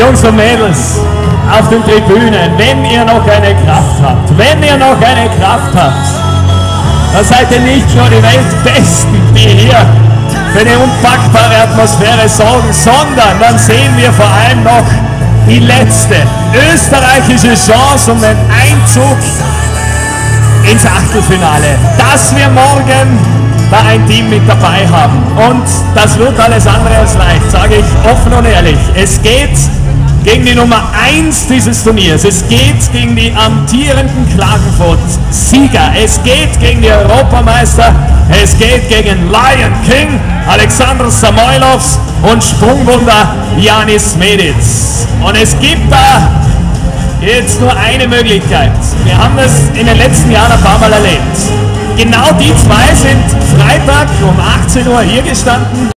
für unsere Mädels auf den Tribünen, wenn ihr noch eine Kraft habt, dann seid ihr nicht nur die Weltbesten, die hier für eine unpackbare Atmosphäre sorgen, sondern dann sehen wir vor allem noch die letzte österreichische Chance um den Einzug ins Achtelfinale, dass wir morgen da ein Team mit dabei haben. Und das wird alles andere als leicht, sage ich offen und ehrlich. Es geht gegen die Nummer 1 dieses Turniers. Es geht gegen die amtierenden Klagenfurt-Sieger. Es geht gegen die Europameister. Es geht gegen Lion King Alexander Samoilovs und Sprungwunder Janis Meditz. Und es gibt da jetzt nur eine Möglichkeit. Wir haben das in den letzten Jahren ein paar Mal erlebt. Genau die zwei sind Freitag um 18 Uhr hier gestanden.